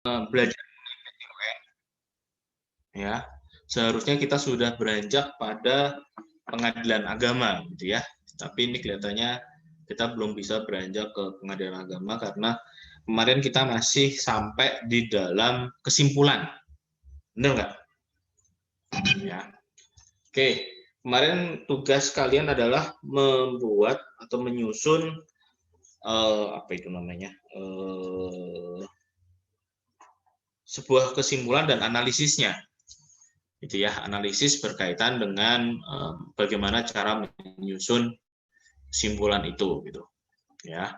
belajar ya, seharusnya kita sudah beranjak pada pengadilan agama gitu ya. Tapi ini kelihatannya kita belum bisa beranjak ke pengadilan agama karena kemarin kita masih sampai di dalam kesimpulan. Benar nggak? Ya. Oke, kemarin tugas kalian adalah membuat atau menyusun apa itu namanya? Sebuah kesimpulan dan analisisnya. Gitu ya, analisis berkaitan dengan bagaimana cara menyusun kesimpulan itu gitu. Ya.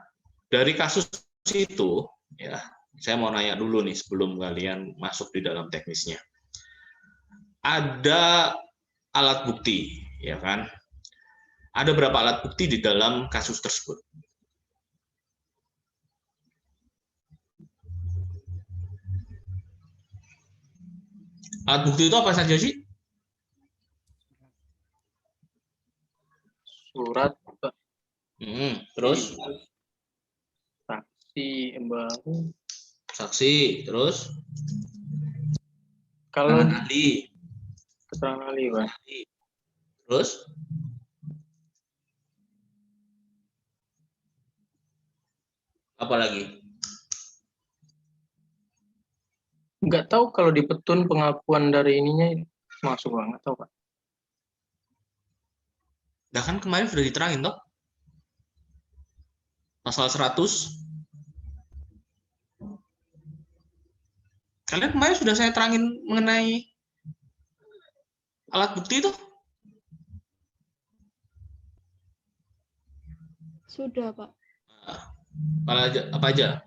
Dari kasus itu ya, saya mau nanya dulu nih sebelum kalian masuk di dalam teknisnya. Ada alat bukti, ya kan? Ada berapa alat bukti di dalam kasus tersebut? Alat bukti itu apa saja sih? Surat, Terus? saksi, baru. Saksi, terus? Kalau ahli. keterangan ahli, Pak. Terus? Apa lagi? Nggak tahu kalau di petun pengakuan dari ininya masuk nggak tahu, Pak. Nah kan kemarin sudah diterangin toh? Pasal 100. Kalian kemarin sudah saya terangin mengenai alat bukti itu? Sudah, Pak. Apa aja?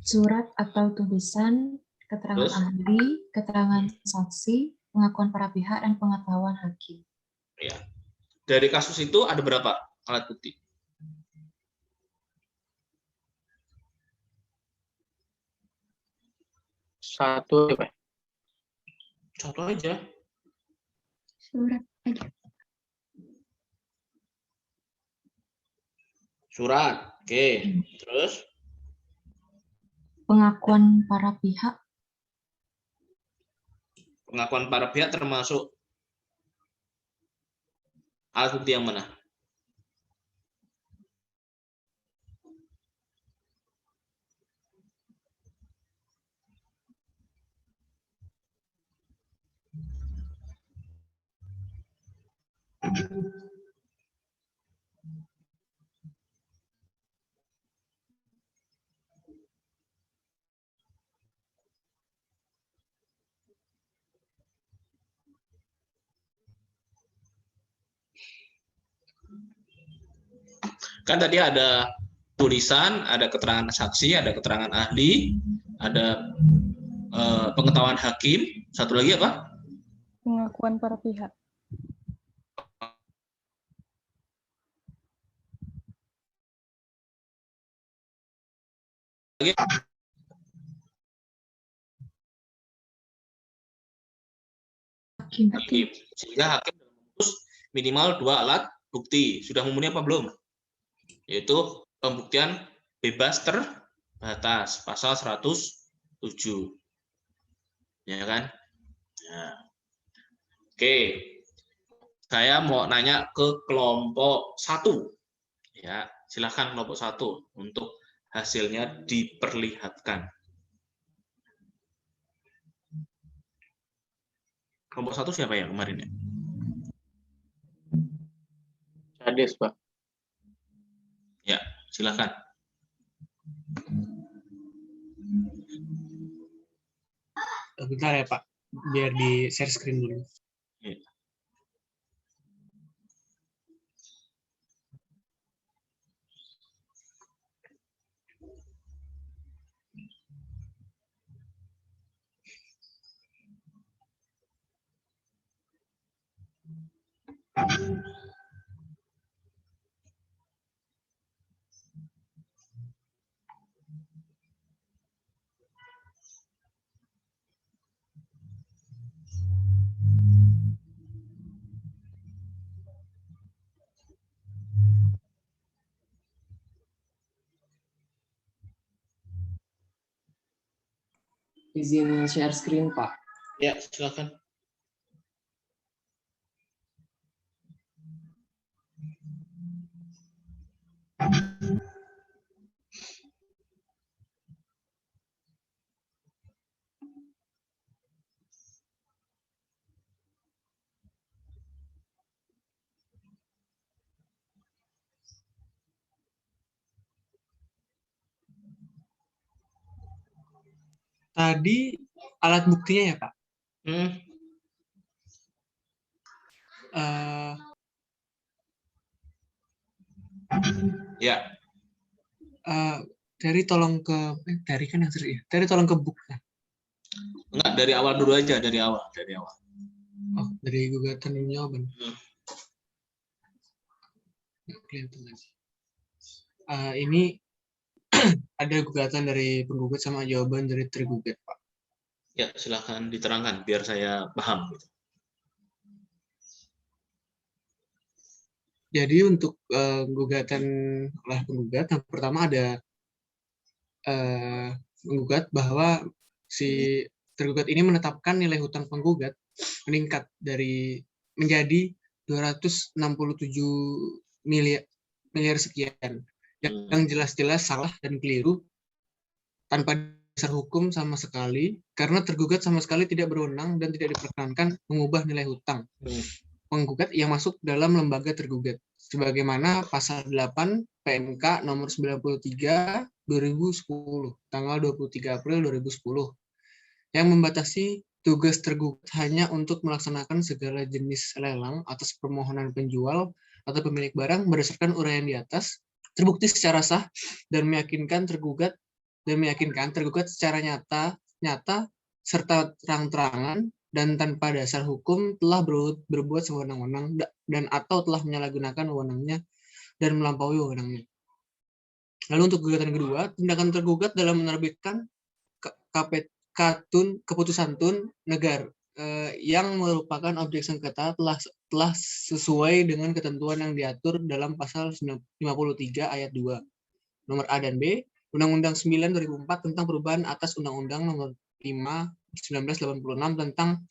Surat atau tulisan, keterangan Terus? ahli, keterangan saksi, pengakuan para pihak, dan pengetahuan hakim. Ya. Dari kasus itu ada berapa alat bukti? Satu, Pak. Satu aja. Surat aja. Surat. Oke. Terus? Pengakuan para pihak. Pengakuan para pihak termasuk alat bukti yang mana? Kan tadi ada tulisan, ada keterangan saksi, ada keterangan ahli, ada pengetahuan hakim, satu lagi apa? Pengakuan para pihak. Lagi? Hakim. Sehingga hakim memutus minimal 2 alat bukti. Sudah memenuhi apa belum? Yaitu pembuktian bebas terbatas, pasal 107. Ya kan? Nah. Oke. Saya mau nanya ke kelompok 1. Ya, silakan kelompok 1 untuk hasilnya diperlihatkan. Kelompok 1 siapa ya kemarin ya? Cades, Pak. Ya, silakan. Bentar ya Pak, biar di share screen dulu. Ya. Izin share screen, Pak. Ya, silakan. Tadi alat buktinya ya, Pak. Hmm, Eh, ya, dari tolong ke dari kan yang seri ya. Dari tolong ke book. enggak, dari awal dulu aja, dari awal. Oh, dari gugatan dan jawaban. Hmm. Nggak kelihatan lagi. Ini ada gugatan dari penggugat sama jawaban dari tergugat, Pak. Ya, silakan diterangkan biar saya paham. Jadi untuk gugatan oleh penggugat, yang pertama ada menggugat bahwa si tergugat ini menetapkan nilai hutang penggugat meningkat menjadi 267 miliar sekian, yang jelas-jelas salah dan keliru tanpa dasar hukum sama sekali, karena tergugat sama sekali tidak berwenang dan tidak diperkenankan mengubah nilai hutang penggugat yang masuk dalam lembaga tergugat, sebagaimana pasal 8 PMK nomor 93 2010 tanggal 23 April 2010 yang membatasi tugas tergugat hanya untuk melaksanakan segala jenis lelang atas permohonan penjual atau pemilik barang berdasarkan uraian di atas, terbukti secara sah dan meyakinkan tergugat secara nyata serta terang-terangan dan tanpa dasar hukum telah berbuat sewenang-wenang dan atau telah menyalahgunakan wewenangnya dan melampaui wewenangnya. Lalu untuk gugatan kedua, tindakan tergugat dalam menerbitkan keputusan tun negara yang merupakan objek sengketa telah sesuai dengan ketentuan yang diatur dalam pasal 53 ayat 2 nomor A dan B Undang-Undang 9 2004 tentang perubahan atas Undang-Undang nomor 5 1986 tentang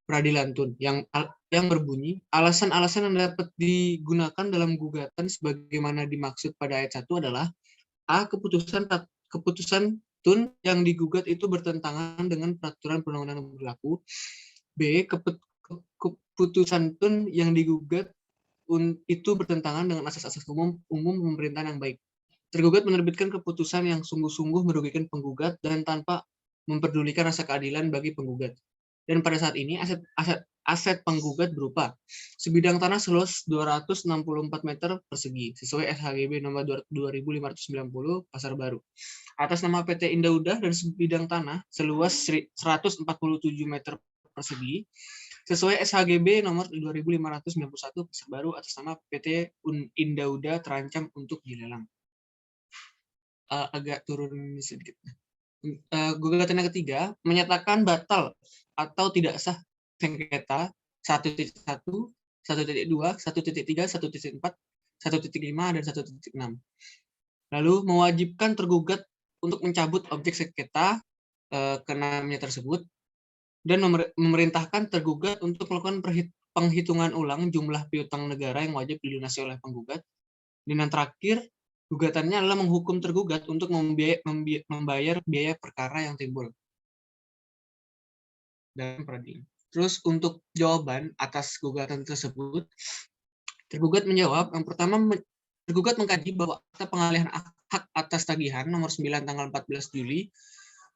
peradilan tun yang berbunyi alasan-alasan yang dapat digunakan dalam gugatan sebagaimana dimaksud pada ayat 1 adalah A. Keputusan tun yang digugat itu bertentangan dengan peraturan perundang-undangan yang berlaku. B. Keputusan tun yang digugat itu bertentangan dengan asas-asas umum pemerintahan yang baik. Tergugat menerbitkan keputusan yang sungguh-sungguh merugikan penggugat dan tanpa memperdulikan rasa keadilan bagi penggugat. Dan pada saat ini aset penggugat berupa sebidang tanah seluas 264 meter persegi sesuai SHGB nomor 2590 Pasar Baru atas nama PT Indaudah dan sebidang tanah seluas 147 meter persegi sesuai SHGB nomor 2591 Pasar Baru atas nama PT Indaudah terancam untuk dilelang. Agak turun sedikit. Gugatan yang ketiga menyatakan batal atau tidak sah sengketa 1.1, 1.2, 1.3, 1.4, 1.5, dan 1.6. Lalu mewajibkan tergugat untuk mencabut objek sengketa keenamnya tersebut dan memerintahkan tergugat untuk melakukan penghitungan ulang jumlah piutang negara yang wajib dilunasi oleh penggugat. Dan yang terakhir, gugatannya adalah menghukum tergugat untuk membayar biaya perkara yang timbul dalam peradilan. Terus untuk jawaban atas gugatan tersebut, tergugat menjawab, yang pertama, tergugat mengkaji bahwa akta pengalihan hak atas tagihan nomor 9 tanggal 14 Juli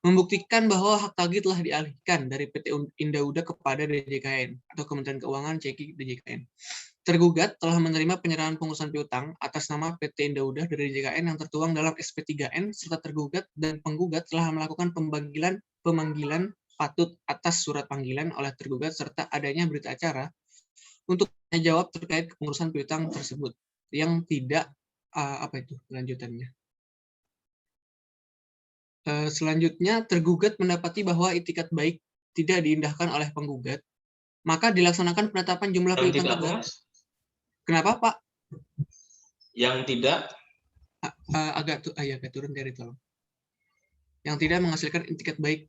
membuktikan bahwa hak tagih telah dialihkan dari PT Indaudah kepada DJKN atau Kementerian Keuangan CEKI DJKN. Tergugat telah menerima penyerahan pengurusan piutang atas nama PT Indaudah dari DJKN yang tertuang dalam SP3N serta tergugat dan penggugat telah melakukan pemanggilan patut atas surat panggilan oleh tergugat serta adanya berita acara untuk menjawab terkait kepengurusan piutang tersebut yang tidak lanjutannya. Selanjutnya tergugat mendapati bahwa itikat baik tidak diindahkan oleh penggugat, maka dilaksanakan penetapan jumlah piutang negara. Kenapa, Pak? Yang tidak agak turun dari tolong. Yang tidak menghasilkan itikat baik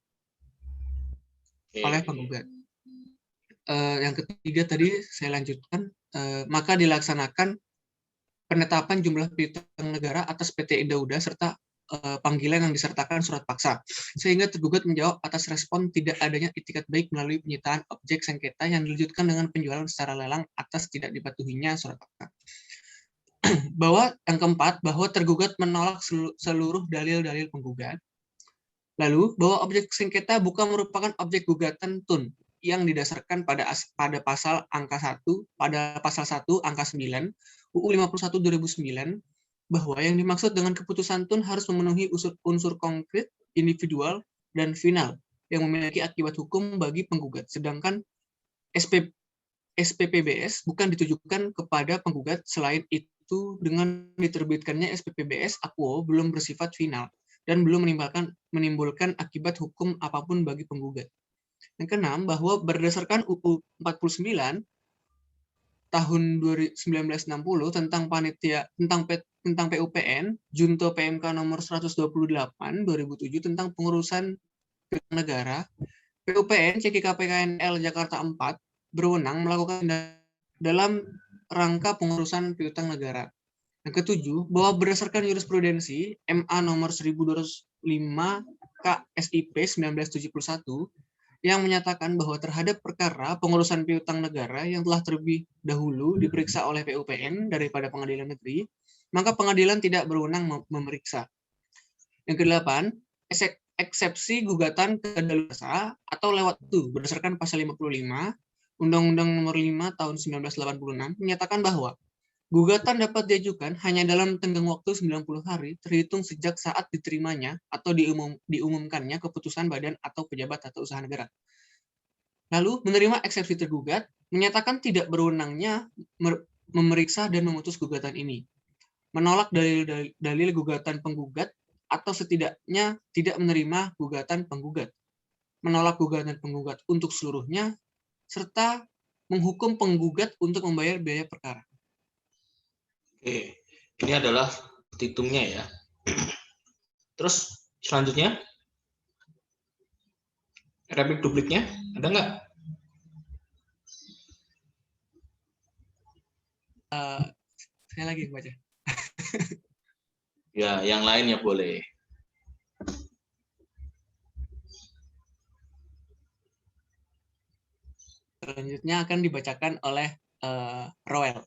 oleh penggugat. Yang ketiga tadi saya lanjutkan, maka dilaksanakan penetapan jumlah piutang negara atas PT Indauda serta panggilan yang disertakan surat paksa, sehingga tergugat menjawab atas respon tidak adanya itikat baik melalui penyitaan objek sengketa yang dilanjutkan dengan penjualan secara lelang atas tidak dipatuhinya surat paksa. Bahwa yang keempat, bahwa tergugat menolak seluruh dalil-dalil penggugat. Lalu, bahwa objek sengketa bukan merupakan objek gugatan TUN yang didasarkan pada pasal angka 1, pada pasal 1 angka 9 UU 51 2009, bahwa yang dimaksud dengan keputusan TUN harus memenuhi unsur konkret, individual, dan final yang memiliki akibat hukum bagi penggugat, sedangkan SPPBS bukan ditujukan kepada penggugat. Selain itu, dengan diterbitkannya SPPBS Akuo belum bersifat final dan belum menimbulkan akibat hukum apapun bagi penggugat. Yang keenam, bahwa berdasarkan UU 49 tahun 1960 tentang tentang PUPN, Junto PMK nomor 128 2007 tentang pengurusan negara, PUPN CKKPKNL Jakarta 4 berwenang melakukan dalam rangka pengurusan piutang negara. Yang ketujuh, bahwa berdasarkan jurisprudensi MA nomor 1205 KSIP 1971 yang menyatakan bahwa terhadap perkara pengurusan piutang negara yang telah terlebih dahulu diperiksa oleh PUPN daripada pengadilan negeri, maka pengadilan tidak berwenang memeriksa. Yang kedelapan, eksepsi gugatan kedaluarsa atau lewat waktu berdasarkan pasal 55 Undang-Undang Nomor 5 Tahun 1986 menyatakan bahwa gugatan dapat diajukan hanya dalam tenggang waktu 90 hari terhitung sejak saat diterimanya atau diumumkannya keputusan badan atau pejabat atau usaha negara. Lalu, menerima eksepsi tergugat menyatakan tidak berwenangnya memeriksa dan memutus gugatan ini. Menolak dalil gugatan penggugat atau setidaknya tidak menerima gugatan penggugat. Menolak gugatan penggugat untuk seluruhnya serta menghukum penggugat untuk membayar biaya perkara. Oke, ini adalah petitumnya ya. Terus selanjutnya, replik dupliknya ada nggak? Saya lagi baca. Ya, yang lain ya boleh. Selanjutnya akan dibacakan oleh Roel.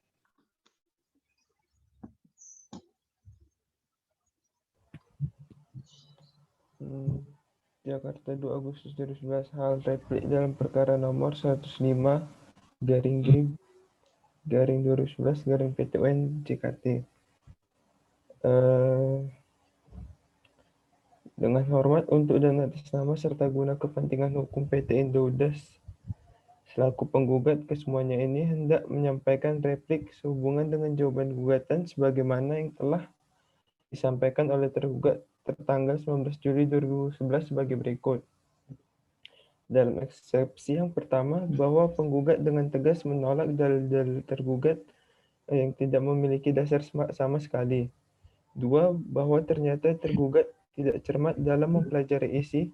Jakarta 2 Agustus 2011 hal replik dalam perkara nomor 105/G/2011 PT UN JKT. Dengan hormat untuk dan atas nama serta guna kepentingan hukum PT Indaudas selaku penggugat kesemuanya ini hendak menyampaikan replik sehubungan dengan jawaban gugatan sebagaimana yang telah disampaikan oleh tergugat tertanggal 19 Juli 2011 sebagai berikut. Dalam eksepsi yang pertama, bahwa penggugat dengan tegas menolak dalil-dalil tergugat yang tidak memiliki dasar sama sekali. 2. Bahwa ternyata tergugat tidak cermat dalam mempelajari isi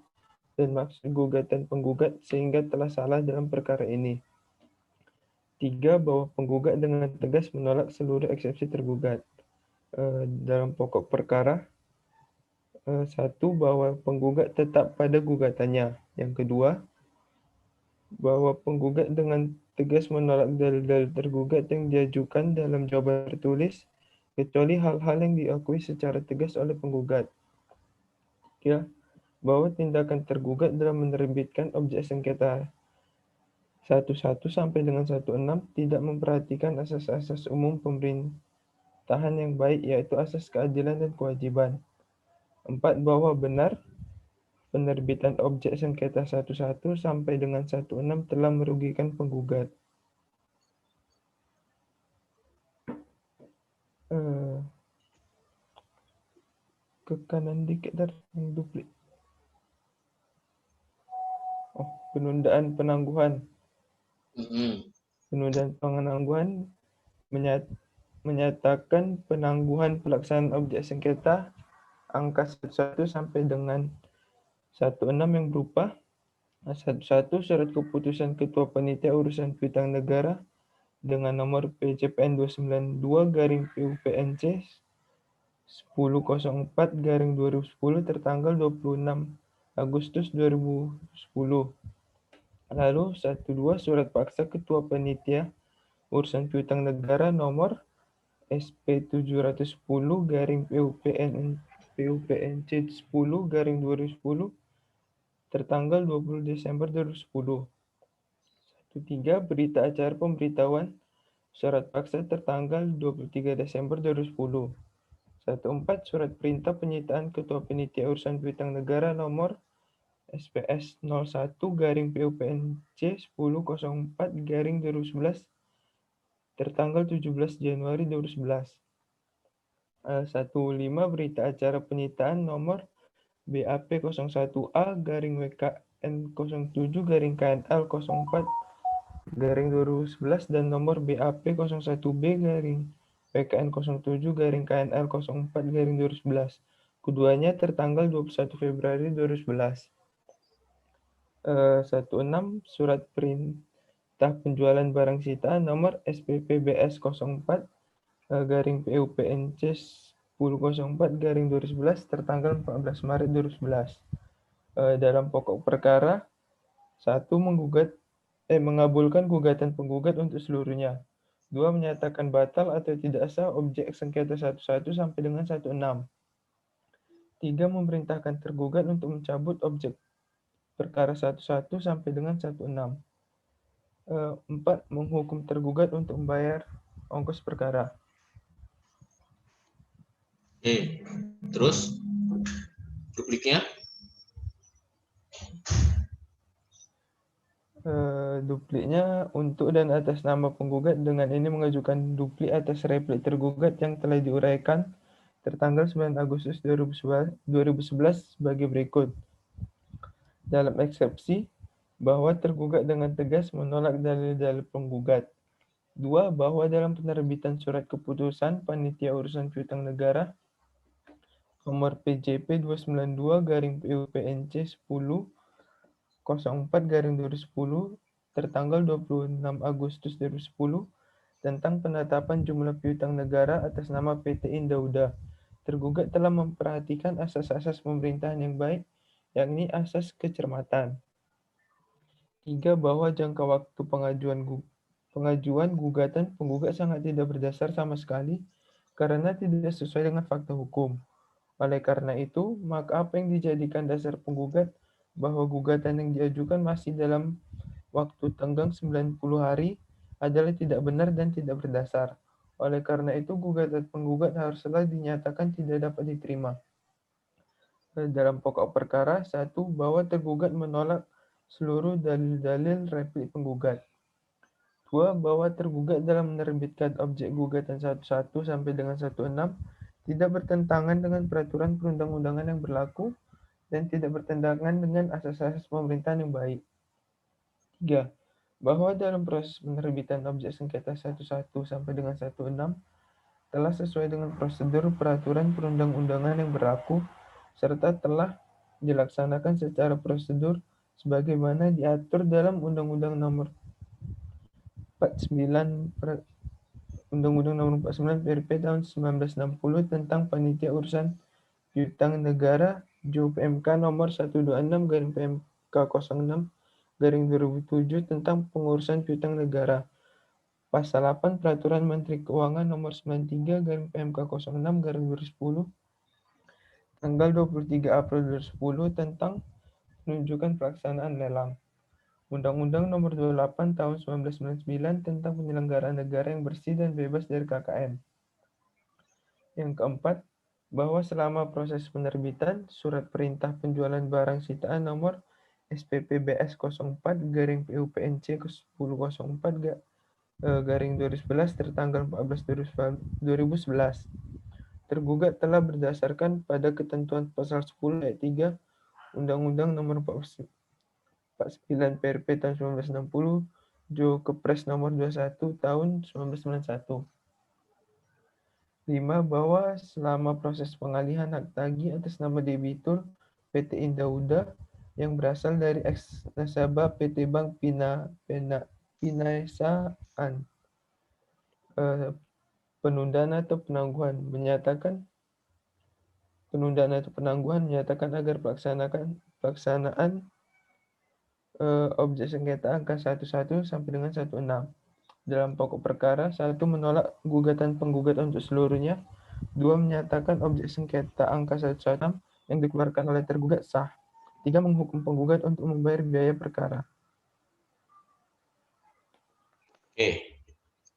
dan maksud gugatan penggugat sehingga telah salah dalam perkara ini. 3. Bahwa penggugat dengan tegas menolak seluruh eksepsi tergugat. Dalam pokok perkara, 1. Bahwa penggugat tetap pada gugatannya. Yang kedua, bahwa penggugat dengan tegas menolak dalil-dalil tergugat yang diajukan dalam jawaban tertulis, kecuali hal-hal yang diakui secara tegas oleh penggugat. 3. Bahwa tindakan tergugat dalam menerbitkan objek sengketa 11 sampai dengan 16 tidak memperhatikan asas-asas umum pemerintahan yang baik, yaitu asas keadilan dan kewajiban. 4. Bahwa benar penerbitan objek sengketa 11 sampai dengan 16 telah merugikan penggugat. Ke kanan dikit dar yang duplik. Penundaan penangguhan. Penundaan penangguhan menyatakan penangguhan pelaksanaan objek sengketa angka 11 sampai dengan 16 yang berupa 11 surat keputusan Ketua Panitia Urusan Piutang Negara dengan nomor PCPN 292-PUPNC 1004-2010 tertanggal 26 Agustus 2010. Lalu 12 surat paksa Ketua Panitia Urusan Piutang Negara nomor SP 710-PUPNC 10-2010 tertanggal 20 Desember 2010. 13 berita acara pemberitahuan surat paksa tertanggal 23 Desember 2010. 14 surat perintah penyitaan Ketua Panitia Urusan Piutang Negara nomor SPS 01-PUPNC 1004-2011 tertanggal 17 Januari 2011. 15 berita acara penyitaan nomor BAP 01A-WKN 07-KNL 04-2011 dan nomor BAP 01B-PKN 07-KNL 04-2011. Keduanya tertanggal 21 Februari 2011. 16 surat perintah penjualan barang sitaan nomor SPPBS 04-PUPNC 1004-2011 tertanggal 14 Maret 2011. Dalam pokok perkara 1 mengabulkan gugatan penggugat untuk seluruhnya. 2 menyatakan batal atau tidak sah objek sengketa 11 sampai dengan 16. 3 memerintahkan tergugat untuk mencabut objek perkara 11 sampai dengan 16. 4 menghukum tergugat untuk membayar ongkos perkara. Oke, terus dupliknya? Dupliknya untuk dan atas nama penggugat dengan ini mengajukan duplik atas replik tergugat yang telah diuraikan tertanggal 9 Agustus 2011 sebagai berikut. Dalam eksepsi, bahwa tergugat dengan tegas menolak dalil-dalil penggugat. 2. Bahwa dalam penerbitan surat keputusan Panitia Urusan Piutang Negara nomor PJP 292-PUPNC 1004-2010 tertanggal 26 Agustus 2010 tentang penetapan jumlah piutang negara atas nama PT Indauda. Tergugat telah memperhatikan asas-asas pemerintahan yang baik, yakni asas kecermatan. 3. Bahwa jangka waktu pengajuan gugatan penggugat sangat tidak berdasar sama sekali karena tidak sesuai dengan fakta hukum. Oleh karena itu, maka apa yang dijadikan dasar penggugat bahwa gugatan yang diajukan masih dalam waktu tenggang 90 hari adalah tidak benar dan tidak berdasar. Oleh karena itu, gugatan penggugat haruslah dinyatakan tidak dapat diterima. Dalam pokok perkara, 1. Bahwa tergugat menolak seluruh dalil-dalil replik penggugat. 2. Bahwa tergugat dalam menerbitkan objek gugatan 11 sampai dengan 16 tidak bertentangan dengan peraturan perundang-undangan yang berlaku dan tidak bertentangan dengan asas-asas pemerintahan yang baik. 3. Bahwa dalam proses penerbitan objek sengketa 11 sampai dengan 16 telah sesuai dengan prosedur peraturan perundang-undangan yang berlaku serta telah dilaksanakan secara prosedur sebagaimana diatur dalam Undang-Undang Nomor 49 PRP tahun 1960 tentang Panitia Urusan Piutang Negara JUPMK nomor 126/PMK 06/2007 tentang pengurusan piutang negara. Pasal 8 Peraturan Menteri Keuangan nomor 93/PMK 06/2010 tanggal 23 April 2010 tentang penunjukan pelaksanaan lelang. Undang-Undang Nomor 28 Tahun 1999 tentang penyelenggaraan negara yang bersih dan bebas dari KKN. Yang keempat, bahwa selama proses penerbitan surat perintah penjualan barang sitaan nomor SPPBS 04-PUPNC 1004-2011 tertanggal 14 2011. Tergugat telah berdasarkan pada ketentuan pasal 10 ayat 3 Undang-Undang Nomor 49 PRP tahun 1960, Jo Kepres Nomor 21 tahun 1991. 5. Bahwa selama proses pengalihan hak tagih atas nama debitur PT Indauda yang berasal dari ex nasabah PT Bank Pinaisaan. Penundaan atau penangguhan menyatakan agar pelaksanaan objek sengketa angka 11 sampai dengan 16. Dalam pokok perkara, 1. Menolak gugatan penggugat untuk seluruhnya. 2. Menyatakan objek sengketa angka 116 yang dikeluarkan oleh tergugat sah. 3. Menghukum penggugat untuk membayar biaya perkara. Oke.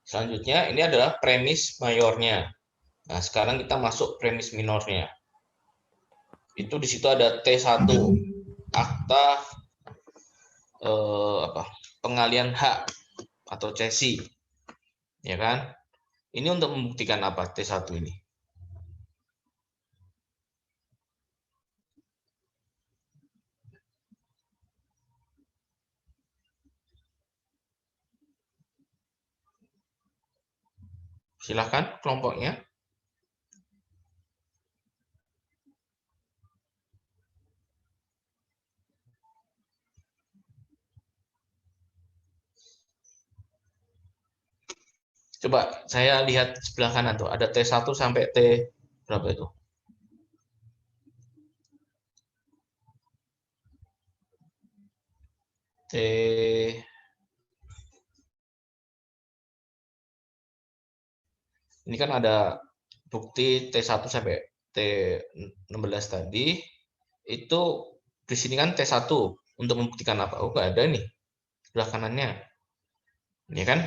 Selanjutnya ini adalah premis mayornya. Nah, sekarang kita masuk premis minornya. Itu di situ ada T1, akta pengalihan hak atau cesi. Ya kan? Ini untuk membuktikan apa T1 ini? Silakan kelompoknya. Coba saya lihat sebelah kanan tuh, ada T1 sampai T berapa itu? Ini kan ada bukti T1 sampai T16 tadi. Itu di sini kan T1 untuk membuktikan apa? Oh, nggak ada nih. Sebelah kanannya. Ini kan?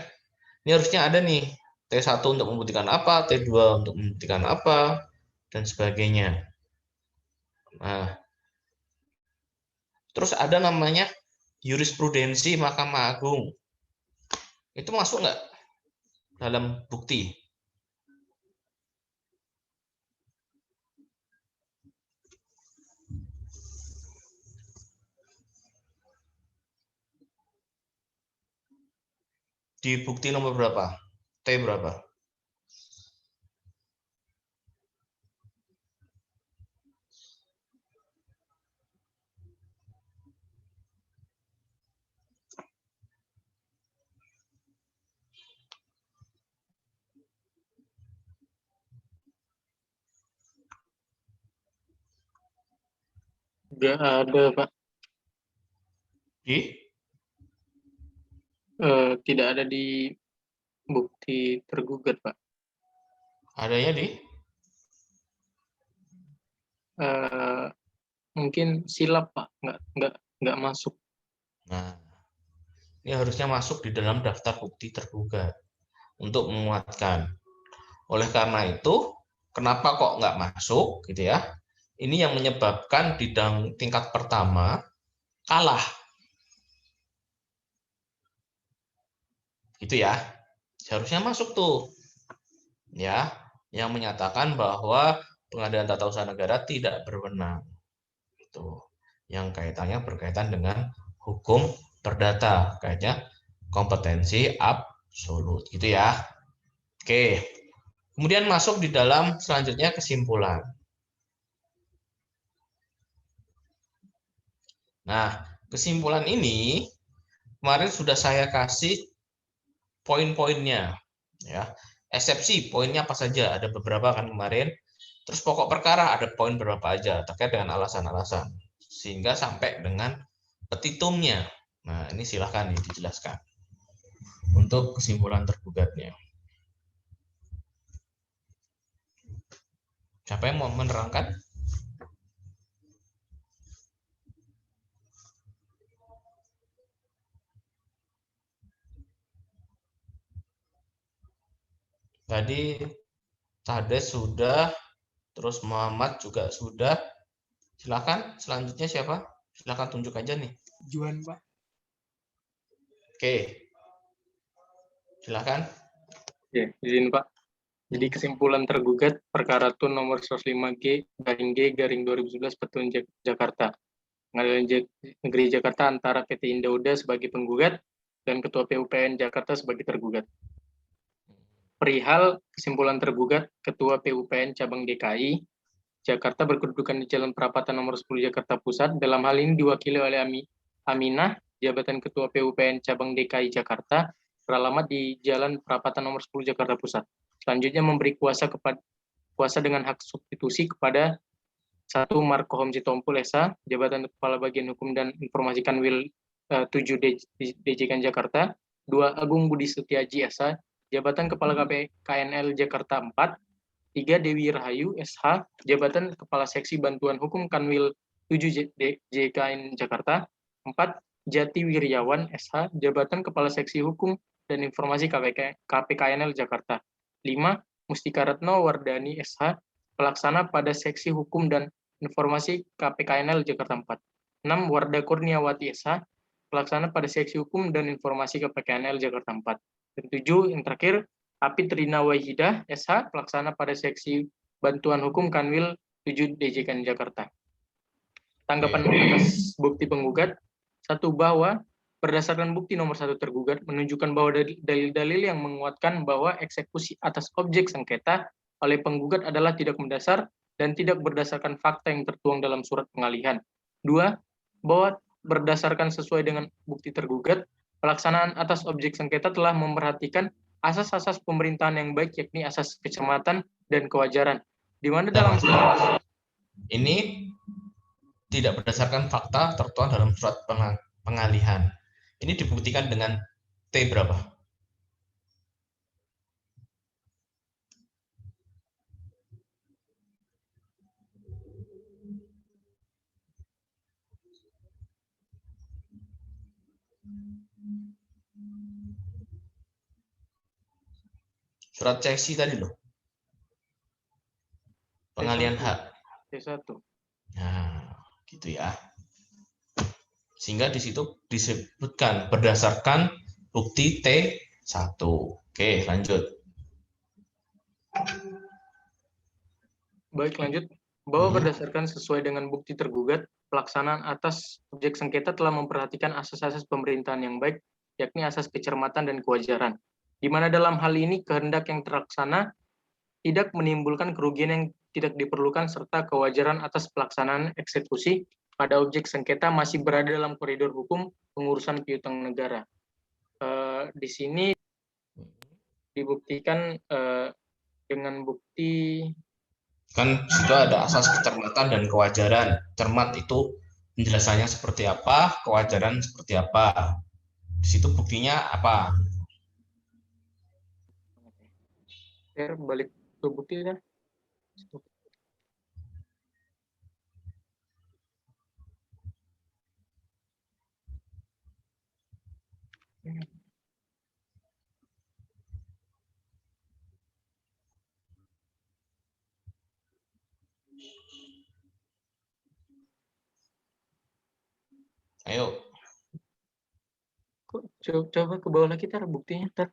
Ini harusnya ada nih. T1 untuk membuktikan apa, T2 untuk membuktikan apa, dan sebagainya. Nah, terus ada namanya jurisprudensi Mahkamah Agung. Itu masuk nggak dalam bukti? Di bukti nomor berapa? T berapa? Nggak ada, Pak. Tidak ada di bukti tergugat, Pak. Adanya di? Mungkin silap, Pak. Nggak masuk. Nah, ini harusnya masuk di dalam daftar bukti tergugat untuk menguatkan. Oleh karena itu, kenapa kok nggak masuk, gitu ya? Ini yang menyebabkan di tingkat pertama kalah. Gitu ya. Seharusnya masuk tuh. Ya, yang menyatakan bahwa Pengadilan Tata Usaha Negara tidak berwenang. Itu. Yang kaitannya berkaitan dengan hukum perdata, kayaknya kompetensi absolut, gitu ya. Oke. Kemudian masuk di dalam selanjutnya kesimpulan. Nah, kesimpulan ini kemarin sudah saya kasih poin-poinnya, ya. Eksepsi poinnya apa saja? Ada beberapa kan kemarin. Terus pokok perkara ada poin berapa aja terkait dengan alasan-alasan sehingga sampai dengan petitumnya. Nah, ini silahkan dijelaskan untuk kesimpulan tergugatnya. Siapa yang mau menerangkan? Tadi Tades sudah, terus Muhammad juga sudah. Silakan, selanjutnya siapa? Silakan tunjuk aja nih. Juan, Pak. Oke. Silakan. Ya, izin, Pak. Jadi kesimpulan tergugat perkara TUN nomor 105G/G/2011 Petun Jakarta. Pengadilan Negeri Jakarta antara PT Indauda sebagai penggugat dan Ketua PUPN Jakarta sebagai tergugat. Perihal kesimpulan tergugat Ketua PUPN Cabang DKI, Jakarta berkedudukan di Jalan Perapatan nomor 10 Jakarta Pusat. Dalam hal ini diwakili oleh Aminah, jabatan Ketua PUPN Cabang DKI Jakarta, beralamat di Jalan Perapatan nomor 10 Jakarta Pusat. Selanjutnya memberi kuasa dengan hak substitusi kepada 1. Marco Homsi Tompul SH, jabatan Kepala Bagian Hukum dan Informasi Kanwil 7 DJKN Jakarta. 2. Agung Budi Setiaji SH, jabatan Kepala KNL Jakarta 4. 3. Dewi Rahayu SH, jabatan Kepala Seksi Bantuan Hukum Kanwil 7 JKN Jakarta. 4. Jati Wiryawan SH, jabatan Kepala Seksi Hukum dan Informasi KPKNL Jakarta. 5. Mustika Retno Wardani SH, pelaksana pada Seksi Hukum dan Informasi KPKNL Jakarta 4. 6. Warda Kurniawati SH, pelaksana pada Seksi Hukum dan Informasi KPKNL Jakarta 4. Dan 7. Yang terakhir, Apit Rina Wahidah SH, pelaksana pada Seksi Bantuan Hukum Kanwil 7 DJKN Jakarta. Tanggapan atas bukti penggugat. 1. Bahwa berdasarkan bukti nomor 1 tergugat menunjukkan bahwa dalil-dalil yang menguatkan bahwa eksekusi atas objek sengketa oleh penggugat adalah tidak mendasar dan tidak berdasarkan fakta yang tertuang dalam surat pengalihan. 2. Bahwa berdasarkan sesuai dengan bukti tergugat, pelaksanaan atas objek sengketa telah memperhatikan asas-asas pemerintahan yang baik, yakni asas kecermatan dan kewajaran. Di mana dalam ini tidak berdasarkan fakta tertuang dalam surat pengalihan. Ini dibuktikan dengan T berapa? Surat seksi tadi loh. Pengalihan hak. T1. Nah, gitu ya. Sehingga di situ disebutkan berdasarkan bukti T1. Oke, lanjut. Baik, lanjut. Bahwa berdasarkan sesuai dengan bukti tergugat, pelaksanaan atas objek sengketa telah memperhatikan asas-asas pemerintahan yang baik, yakni asas kecermatan dan kewajaran. Di mana dalam hal ini kehendak yang terlaksana tidak menimbulkan kerugian yang tidak diperlukan serta kewajaran atas pelaksanaan eksekusi pada objek sengketa masih berada dalam koridor hukum pengurusan piutang negara. Di sini dibuktikan dengan bukti kan situ ada asas kecermatan dan kewajaran. Cermat itu penjelasannya seperti apa, kewajaran seperti apa. Di situ buktinya apa? Balik ke bukti ya. Ayo. Coba ke bawah lagi tar buktinya tar.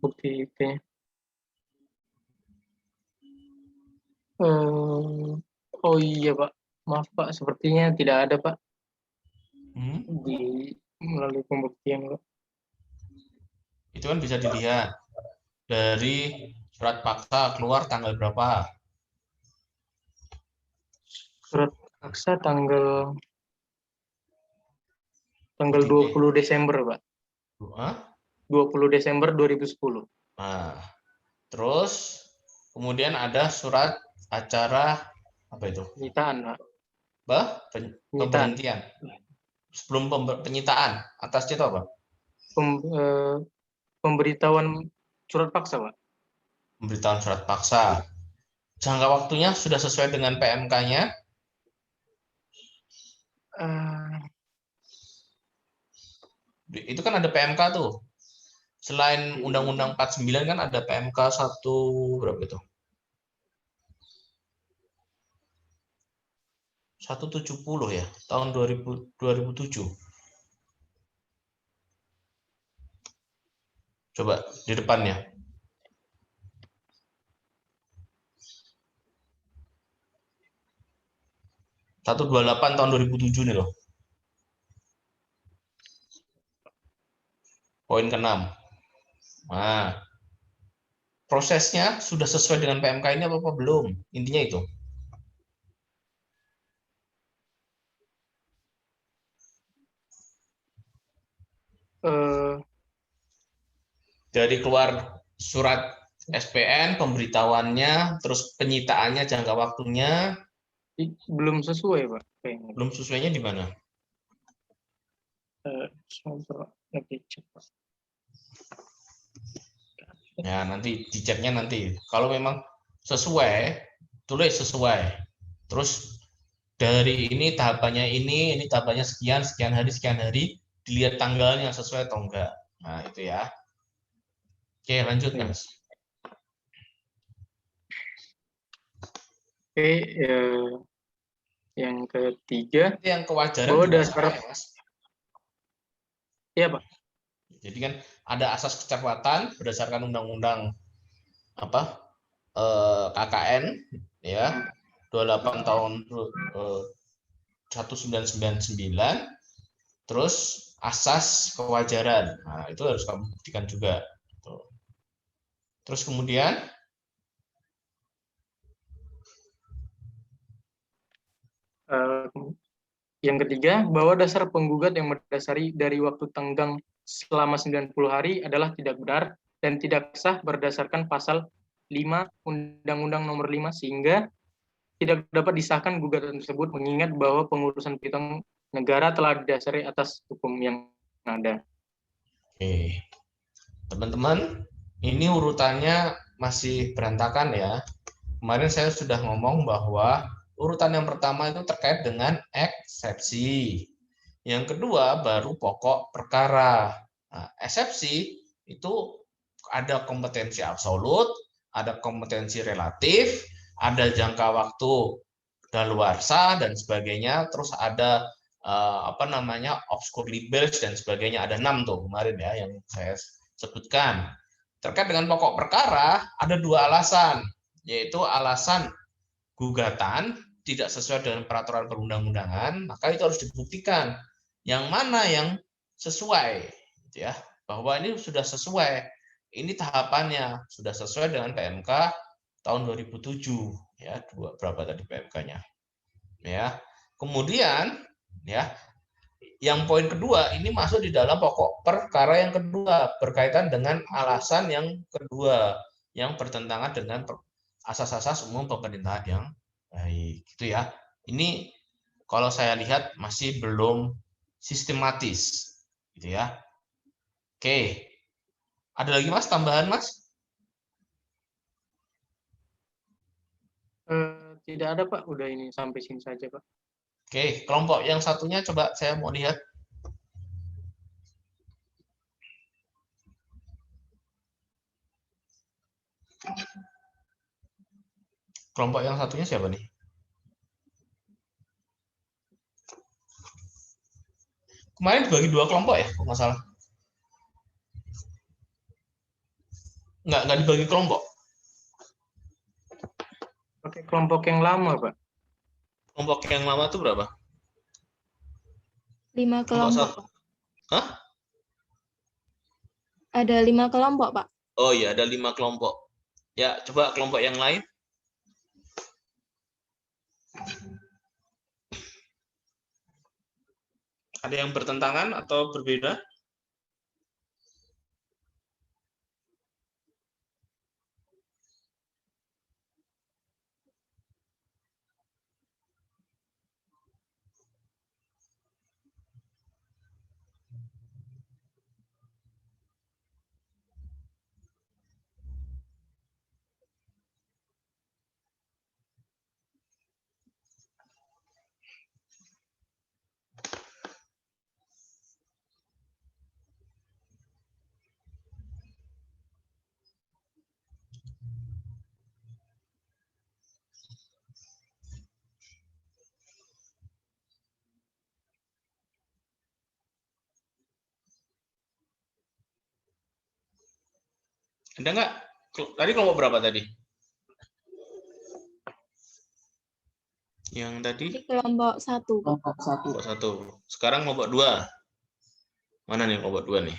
Bukti T-nya. Oh iya Pak, maaf Pak, sepertinya tidak ada Pak di melalui pembuktian Pak. Itu kan bisa dilihat dari surat paksa keluar tanggal berapa? Surat paksa tanggal 20 Desember Pak. 20 Desember 2010. Nah, terus kemudian ada surat acara apa itu? Penyitaan Pak. Pemberhentian. Sebelum penyitaan, atasnya itu apa? Pemberitahuan surat paksa Pak. Pemberitahuan surat paksa. Jangka waktunya sudah sesuai dengan PMK-nya? Itu kan ada PMK tuh. Selain Undang-Undang 49 kan ada PMK 1 berapa itu? 170 ya, tahun 2007. Coba di depannya. Satu 28 tahun 2007 nih loh. Poin ke-6. Nah, prosesnya sudah sesuai dengan PMK ini apa belum? Intinya itu. Dari keluar surat SPN, pemberitahuannya, terus penyitaannya, jangka waktunya, Belum sesuai, Pak. Kayaknya. belum sesuainya di mana? Coba lagi cek, Pak. Ya, nanti diceknya nanti. Kalau memang sesuai, tulis sesuai. Terus dari ini tahapannya ini tahapannya sekian, sekian hari, dilihat tanggalnya sesuai atau enggak. Nah, itu ya. Oke, lanjut, Mas. Oke, yang ketiga, Nanti yang kewajaran bahwa juga dasar, sama ya, Mas. ya Pak, Jadi kan ada asas kecermatan berdasarkan undang-undang KKN ya 28 tahun 1999, terus asas kewajaran. Nah, itu harus kamu buktikan juga. Terus kemudian yang ketiga, bahwa dasar penggugat yang berdasari dari waktu tenggang selama 90 hari adalah tidak benar dan tidak sah berdasarkan pasal 5 Undang-Undang Nomor 5 sehingga tidak dapat disahkan gugatan tersebut mengingat bahwa pengurusan piutang negara telah didasari atas hukum yang ada. Oke. Teman-teman, ini urutannya masih berantakan ya. Kemarin saya sudah ngomong bahwa urutan yang pertama itu terkait dengan eksepsi. Yang kedua baru pokok perkara. Nah, eksepsi itu ada kompetensi absolut, ada kompetensi relatif, ada jangka waktu daluarsa dan sebagainya, terus ada obscure libels dan sebagainya, ada 6 tuh kemarin ya yang saya sebutkan. Terkait dengan pokok perkara ada 2 alasan, yaitu alasan gugatan tidak sesuai dengan peraturan perundang-undangan, maka itu harus dibuktikan yang mana yang sesuai, gitu ya, bahwa ini sudah sesuai, ini tahapannya sudah sesuai dengan PMK tahun 2007 ya, berapa tadi PMK-nya ya. Kemudian ya, yang poin kedua ini masuk di dalam pokok perkara yang kedua berkaitan dengan alasan yang kedua yang bertentangan dengan asas-asas umum pemerintahan yang baik, gitu ya. Ini kalau saya lihat masih belum sistematis, gitu ya. Oke, ada lagi Mas tambahan Mas? Tidak ada Pak, udah ini sampai sini saja Pak. Oke, kelompok yang satunya coba saya mau lihat. Kelompok yang satunya siapa nih? Kemarin dibagi 2 kelompok ya, kalau nggak salah. Nggak dibagi kelompok. Oke, kelompok yang lama Pak. Kelompok yang lama itu berapa? 5 kelompok. Satu. Hah? Ada 5 kelompok, Pak. Oh iya, ada 5 kelompok. Ya, coba kelompok yang lain. Ada yang bertentangan atau berbeda? Ada nggak? Tadi kelompok berapa tadi? Yang tadi? Kelompok 1. Kelompok 1. Kelompok 1. Sekarang kelompok 2. Mana nih kelompok 2 nih?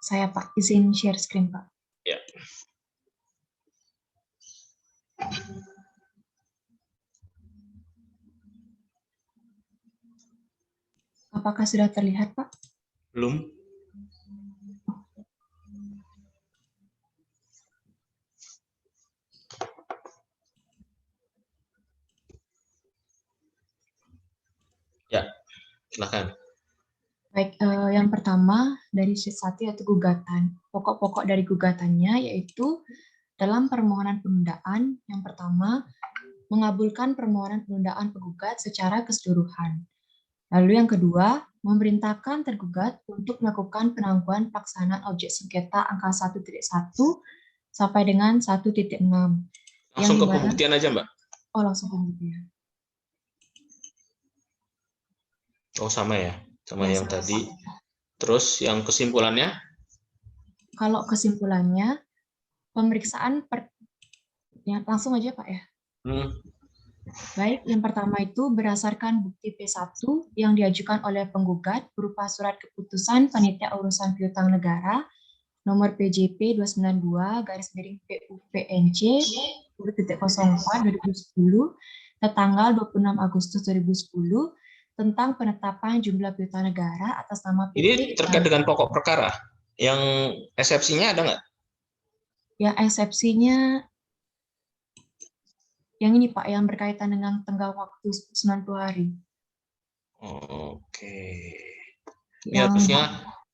Saya Pak, izin share screen Pak. Ya. Apakah sudah terlihat Pak? Belum. Silakan. Baik, yang pertama dari sheet 1 yaitu gugatan. Pokok-pokok dari gugatannya yaitu dalam permohonan penundaan, yang pertama, mengabulkan permohonan penundaan penggugat secara keseluruhan. Lalu yang kedua, memerintahkan tergugat untuk melakukan penangguhan pelaksanaan objek sengketa angka 1.1 sampai dengan 1.6. Langsung ke dimana- pembuktian aja, Mbak. Oh, langsung pembuktian. Oh, sama ya. Sama Ya, yang sama. tadi. Terus yang kesimpulannya? Kalau kesimpulannya, pemeriksaan ya, langsung aja Pak ya. Baik, yang pertama itu berdasarkan bukti P1 yang diajukan oleh penggugat berupa surat keputusan Panitia Urusan Piutang Negara nomor PJP 292/PUPNC 0.04/2010 tertanggal 26 Agustus 2010 tentang penetapan jumlah piutang negara atas nama PT. Ini terkait dengan pokok perkara. Yang eksepsinya ada nggak? Ya, eksepsinya yang ini Pak, yang berkaitan dengan tenggang waktu 90 hari. Oke. Ini Yang harusnya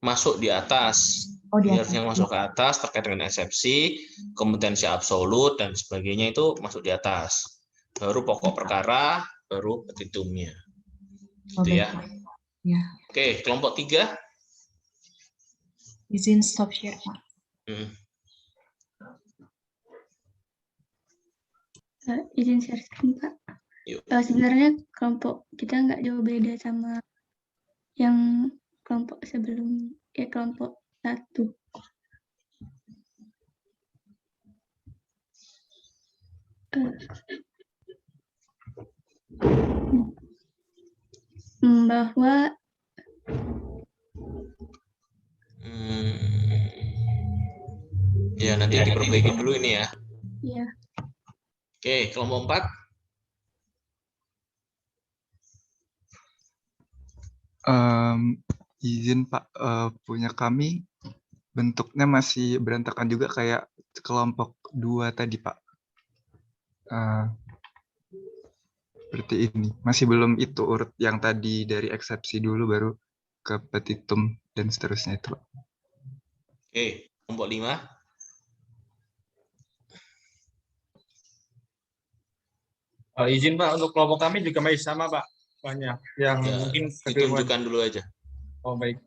masuk di atas. Oh, di Ini atas. harusnya masuk ke atas terkait dengan eksepsi, kompetensi absolut, dan sebagainya itu masuk di atas. Baru pokok perkara, baru petitumnya. Oh, Gitu baik, ya. Pak. Ya. Oke, kelompok 3. Izin stop share, Pak. Izin share screen, Pak. Yuk. Sebenarnya kelompok kita nggak jauh beda sama yang kelompok sebelumnya, kelompok 1. Bahwa Ya, nanti diperbaiki dulu ini ya. ya Oke, kelompok 4. Izin Pak, punya kami bentuknya masih berantakan juga kayak kelompok 2 tadi Pak. Seperti ini. Masih belum itu urut yang tadi dari eksepsi dulu baru ke petitum dan seterusnya itu Pak. Oke, kelompok 5. Izin Pak, untuk kelompok kami juga masih sama Pak. Banyak yang Ya, mungkin ditunjukkan dulu aja. Oh, baik.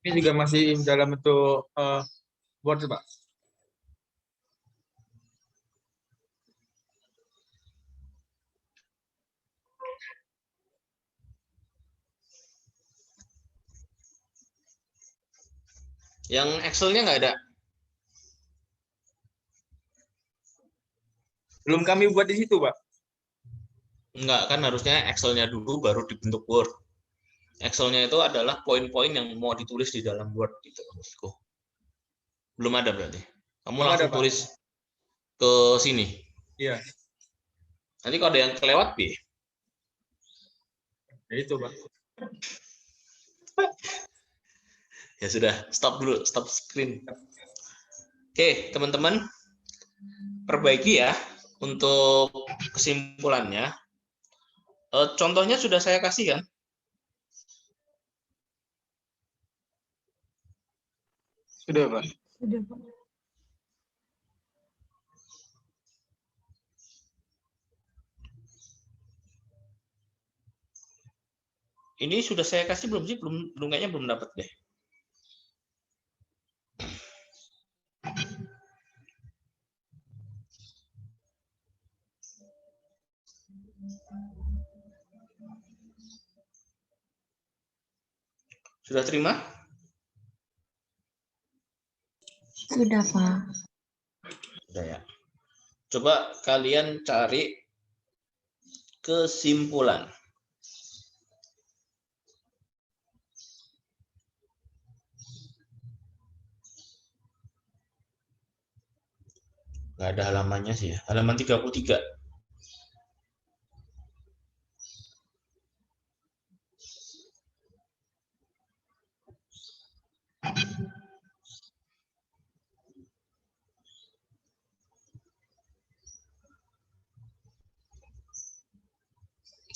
Ini juga masih dalam bentuk Word, Pak. Yang Excel-nya nggak ada? Belum kami buat di situ, Pak. Enggak, kan harusnya Excel-nya dulu baru dibentuk Word. Excel-nya itu adalah poin-poin yang mau ditulis di dalam Word gitu maksudku. Belum ada berarti. Kamu Belum langsung ada, Pak. tulis ke sini. Iya. Nanti kalau ada yang kelewat, Bi. Ya itu, Pak. Ya sudah, stop dulu, stop screen. Oke, teman-teman, perbaiki ya untuk kesimpulannya. Contohnya sudah saya kasih kan? Sudah, Pak. Sudah, Pak. Ini sudah saya kasih belum sih? Belum kayaknya belum dapat deh. Sudah terima? Sudah, Pak. Sudah ya. Coba kalian cari kesimpulan. Nggak ada halamannya sih ya. Halaman 33.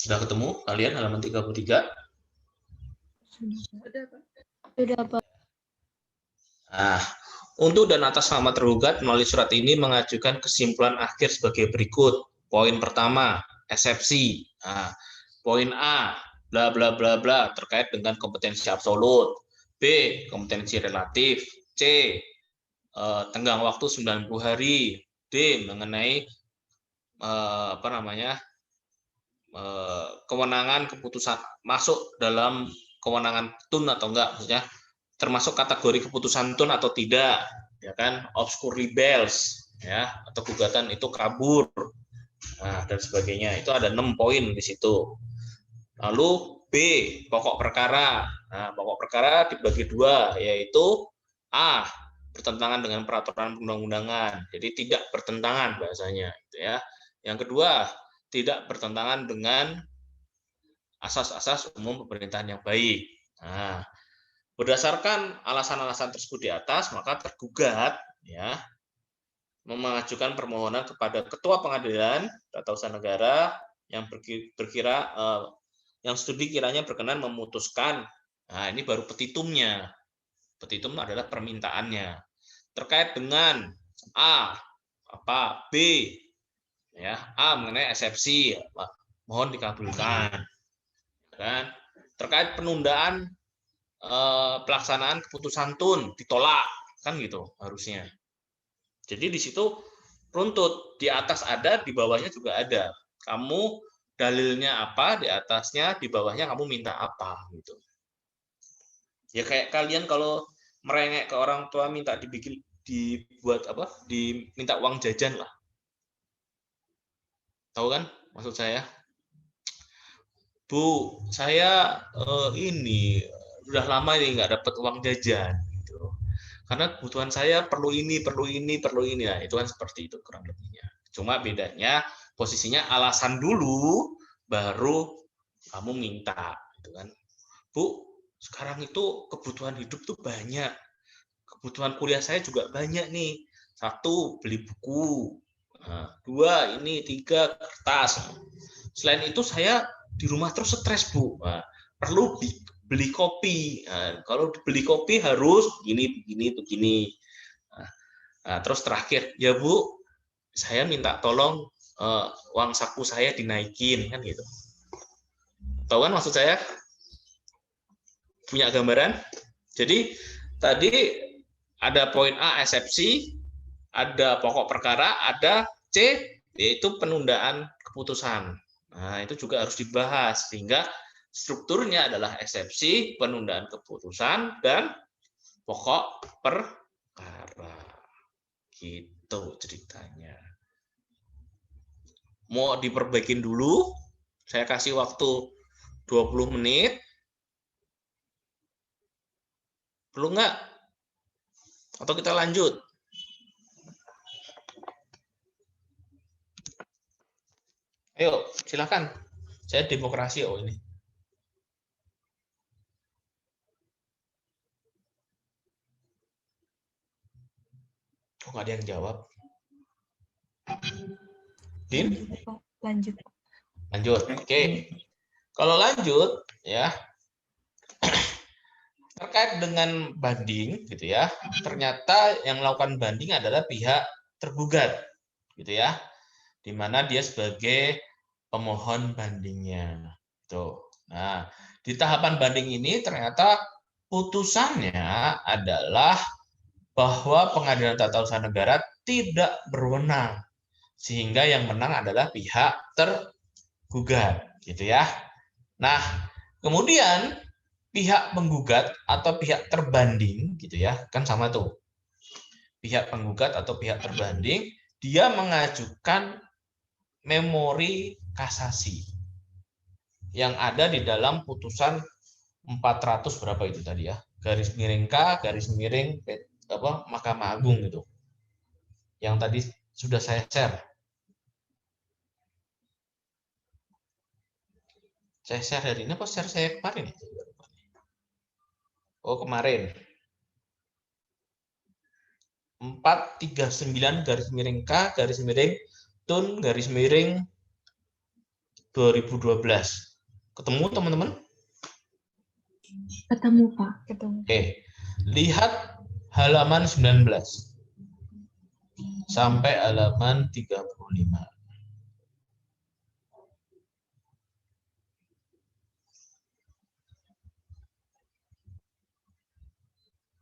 Sudah ketemu kalian halaman 33? Sudah, Pak. Nah, untuk dan atas nama tergugat melalui surat ini mengajukan kesimpulan akhir sebagai berikut. Poin pertama, eksepsi. Nah, poin A, bla bla bla bla terkait dengan kompetensi absolut. B, kompetensi relatif. C, tenggang waktu 90 hari. D, mengenai kewenangan keputusan masuk dalam kewenangan TUN atau enggak, maksudnya termasuk kategori keputusan TUN atau tidak, ya kan, obscurely bells, ya, atau gugatan itu kabur, nah, dan sebagainya. Itu ada 6 poin di situ. Lalu B, pokok perkara. Nah, pokok perkara dibagi 2, yaitu A, bertentangan dengan peraturan undang-undangan, jadi tidak bertentangan bahasanya, gitu ya. Yang kedua, tidak bertentangan dengan asas-asas umum pemerintahan yang baik. Nah, berdasarkan alasan-alasan tersebut di atas, maka tergugat ya mengajukan permohonan kepada Ketua Pengadilan Tata Usaha Negara yang yang studi kiranya berkenan memutuskan. Nah, ini baru petitumnya. Petitum adalah permintaannya terkait dengan A, B, ya, A mengenai eksepsi, mohon dikabulkan, kan, terkait penundaan pelaksanaan keputusan TUN ditolak, kan gitu harusnya. Jadi di situ runtut, di atas ada, di bawahnya juga ada. Kamu dalilnya apa, di atasnya, di bawahnya kamu minta apa, gitu. Ya kayak kalian kalau merengek ke orang tua minta dibuat apa, diminta uang jajan lah. Tahu kan maksud saya? Bu, saya ini udah lama ini nggak dapat uang jajan, gitu. Karena kebutuhan saya perlu ini. Nah, itu kan seperti itu kurang lebihnya. Cuma bedanya posisinya alasan dulu, baru kamu minta, gitu kan. Bu, sekarang itu kebutuhan hidup tuh banyak. Kebutuhan kuliah saya juga banyak nih. 1, beli buku. Nah, 2, ini 3, kertas. Selain itu saya di rumah terus stres, Bu. Nah, perlu beli kopi. Nah, kalau beli kopi harus begini. Nah, terus terakhir, ya Bu, saya minta tolong uang saku saya dinaikin, kan gitu. Tahu kan maksud saya? Punya gambaran? Jadi tadi ada poin A, eksepsi, ada pokok perkara, ada C, yaitu penundaan keputusan. Nah, itu juga harus dibahas, sehingga strukturnya adalah eksepsi, penundaan keputusan, dan pokok perkara. Gitu ceritanya. Mau diperbaikin dulu, saya kasih waktu 20 menit. Perlu nggak? Atau kita lanjut? Ayo, silakan. Saya demokrasi ini. Oh, nggak ada yang jawab. Din? Lanjut. Lanjut. Oke. Kalau lanjut, ya, terkait dengan banding, gitu ya. Ternyata yang melakukan banding adalah pihak tergugat, gitu ya. Di mana dia sebagai pemohon bandingnya. Tuh. Nah, di tahapan banding ini ternyata putusannya adalah bahwa Pengadilan Tata Usaha Negara tidak berwenang, sehingga yang menang adalah pihak tergugat, gitu ya. Nah, kemudian pihak penggugat atau pihak terbanding, gitu ya, kan sama tuh. Pihak penggugat atau pihak terbanding, dia mengajukan memori kasasi yang ada di dalam putusan 400 berapa itu tadi ya, garis miring K, garis miring Mahkamah Agung gitu. Yang tadi sudah saya share. Saya share hari ini apa share saya kemarin? Oh, kemarin. 439 garis miring K, garis miring TUN, garis miring 2012. Ketemu teman-teman? Ketemu, Pak. Ketemu. Oke. Lihat halaman 19 sampai halaman 35.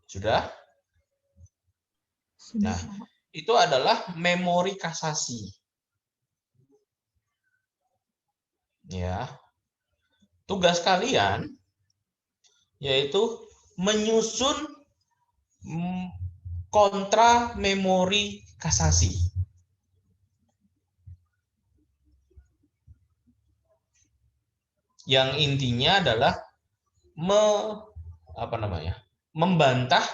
Sudah? Sudah, Nah, Pak. itu adalah memori kasasi. Ya. Tugas kalian yaitu menyusun kontra memori kasasi. Yang intinya adalah membantah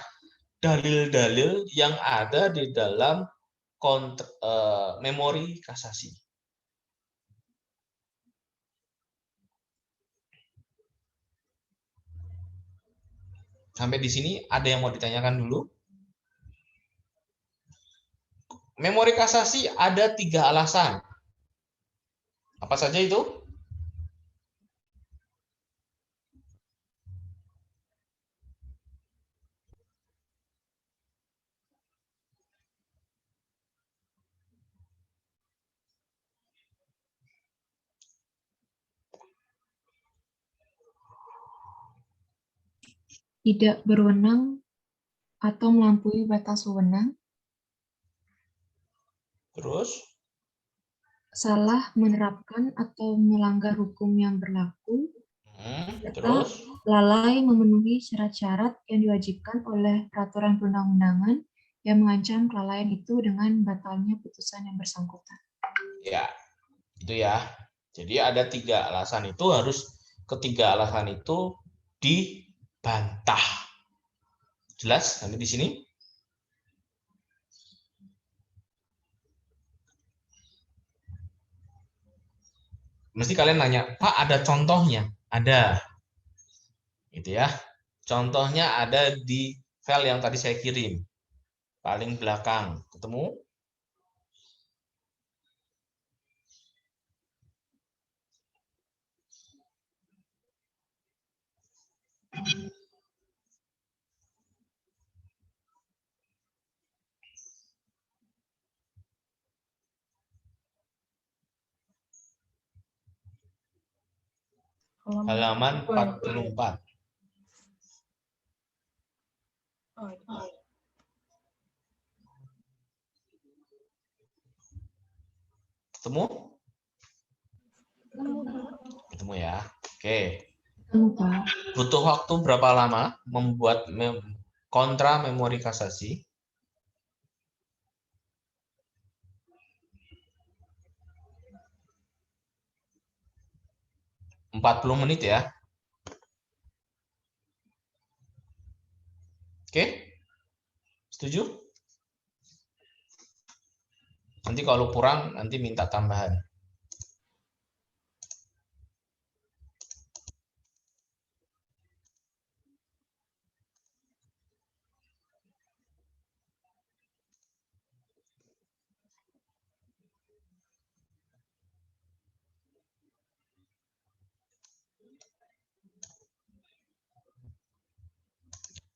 dalil-dalil yang ada di dalam memori kasasi. Sampai di sini ada yang mau ditanyakan dulu? Memori kasasi ada 3 alasan. Apa saja itu? Tidak berwenang atau melampaui batas wewenang, Terus? salah menerapkan atau melanggar hukum yang berlaku, serta Terus? lalai memenuhi syarat-syarat yang diwajibkan oleh peraturan perundang-undangan yang mengancam kelalaian itu dengan batalnya putusan yang bersangkutan. Ya, itu ya. Jadi ada 3 alasan itu harus ketiga alasan itu dibantah. Jelas sampai di sini? Mesti kalian nanya, Pak ada contohnya? Ada. Gitu ya. Contohnya ada di file yang tadi saya kirim. Paling belakang. Ketemu? Halaman 44. Ketemu? Ketemu ya. Oke. Ketemu, Pak. Butuh waktu berapa lama membuat kontra memori kasasi? – 40 menit ya. Oke? Setuju? Nanti kalau kurang, nanti minta tambahan.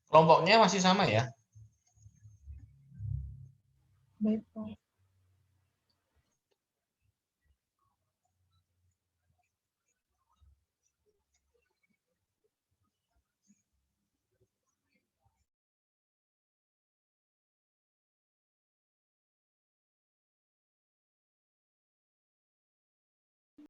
Kelompoknya masih sama ya? Baik, Pak.